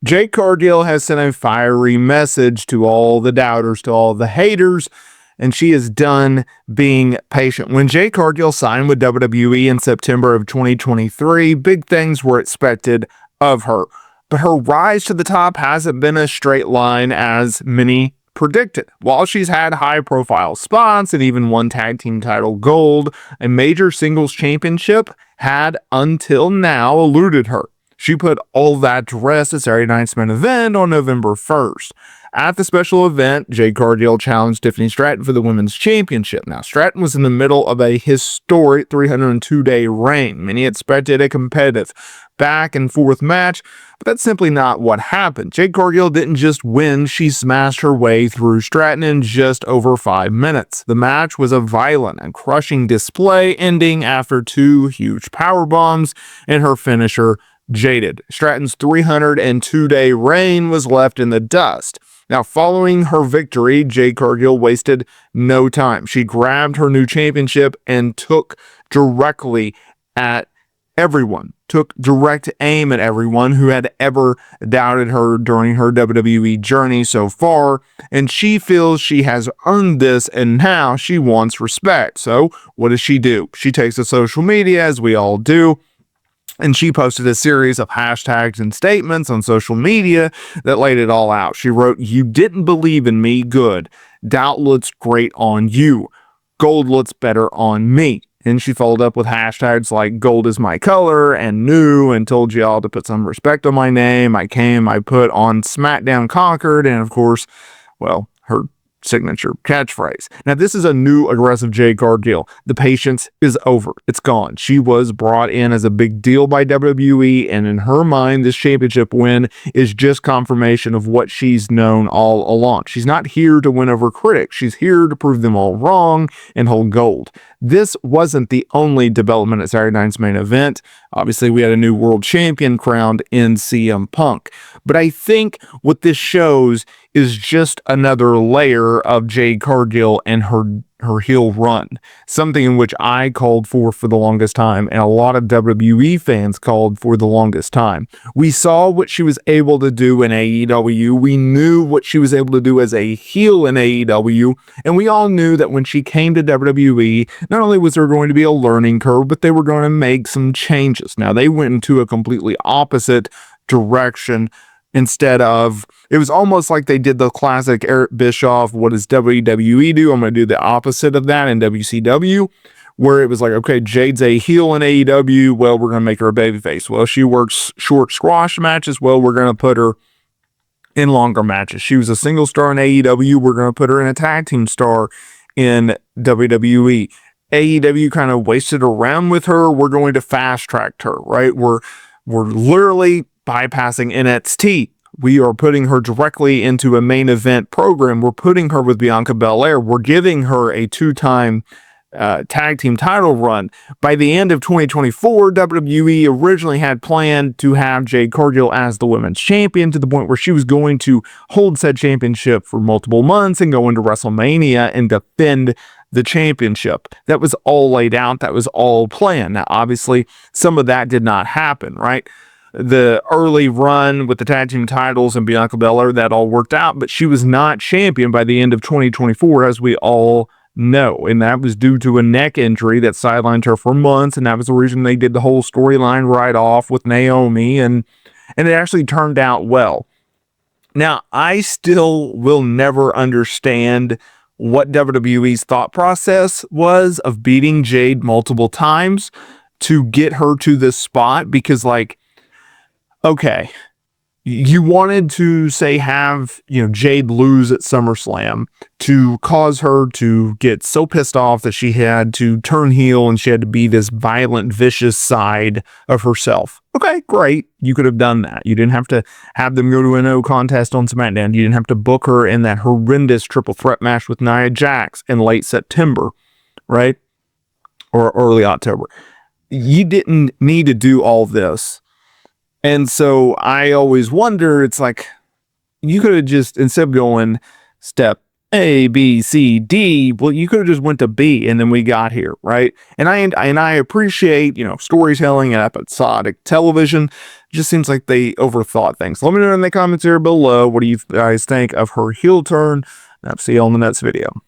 Jade Cargill has sent a fiery message to all the doubters, to all the haters, and she is done being patient. When Jade Cargill signed with WWE in September of 2023, big things were expected of her. But her rise to the top hasn't been a straight line as many predicted. While she's had high-profile spots and even won tag team title gold, a major singles championship had, until now, eluded her. She put all that to rest at Saturday Night's main event on November 1st. At the special event, Jade Cargill challenged Tiffany Stratton for the Women's Championship. Now, Stratton was in the middle of a historic 302-day reign. Many expected a competitive back-and-forth match, but that's simply not what happened. Jade Cargill didn't just win, she smashed her way through Stratton in just over 5 minutes. The match was a violent and crushing display, ending after 2 huge power bombs and her finisher, Jaded. Stratton's 302-day reign was left in the dust. Now, following her victory, Jade Cargill wasted no time. She grabbed her new championship and took directly at everyone, took direct aim at everyone who had ever doubted her during her WWE journey so far, and she feels she has earned this, and now she wants respect. So, what does she do? She takes to social media, as we all do, and she posted a series of hashtags and statements on social media that laid it all out. She wrote, "You didn't believe in me, good. Doubt looks great on you. Gold looks better on me." And she followed up with hashtags like "gold is my color" and "new," and told y'all to put some respect on my name. I put on SmackDown Conquered, and of course, well, her signature catchphrase. Now, this is a new aggressive Jade Cargill. The patience is over. It's gone. She was brought in as a big deal by WWE, and in her mind, this championship win is just confirmation of what she's known all along. She's not here to win over critics. She's here to prove them all wrong and hold gold. This wasn't the only development at Saturday Night's main event. Obviously, we had a new world champion crowned in CM Punk. But I think what this shows is just another layer of Jade Cargill and her heel run. Something in which I called for the longest time, and a lot of WWE fans called for the longest time. We saw what she was able to do in AEW. We knew what she was able to do as a heel in AEW. And we all knew that when she came to WWE, not only was there going to be a learning curve, but they were going to make some changes. Now, they went into a completely opposite direction. Instead of, it was almost like they did the classic Eric Bischoff, what does WWE do? I'm going to do the opposite of that in WCW, where it was like, okay, Jade's a heel in AEW. Well, we're going to make her a babyface. Well, she works short squash matches. Well, we're going to put her in longer matches. She was a single star in AEW. We're going to put her in a tag team star in WWE. AEW kind of wasted around with her. We're going to fast track her, right? We're literally bypassing NXT. We are putting her directly into a main event program. We're putting her with Bianca Belair. We're giving her a 2-time tag team title run. By the end of 2024, WWE originally had planned to have Jade Cargill as the women's champion, to the point where she was going to hold said championship for multiple months and go into WrestleMania and defend the championship. That was all laid out. That was all planned. Now, obviously, some of that did not happen, right? The early run with the tag team titles and Bianca Belair, that all worked out, but she was not champion by the end of 2024, as we all know. And that was due to a neck injury that sidelined her for months. And that was the reason they did the whole storyline right off with Naomi. And it actually turned out well. Now, I still will never understand what WWE's thought process was of beating Jade multiple times to get her to this spot, because, like, okay, you wanted to say have, Jade lose at SummerSlam to cause her to get so pissed off that she had to turn heel and she had to be this violent, vicious side of herself. Okay, great. You could have done that. You didn't have to have them go to a no contest on SmackDown. You didn't have to book her in that horrendous triple threat match with Nia Jax in late September, right? Or early October. You didn't need to do all this. And so I always wonder, it's like, you could have just, instead of going step A, B, C, D. Well, you could have just went to B and then we got here, right? And I appreciate, storytelling and episodic television. It just seems like they overthought things. Let me know in the comments here below. What do you guys think of her heel turn? And I'll see you on the next video.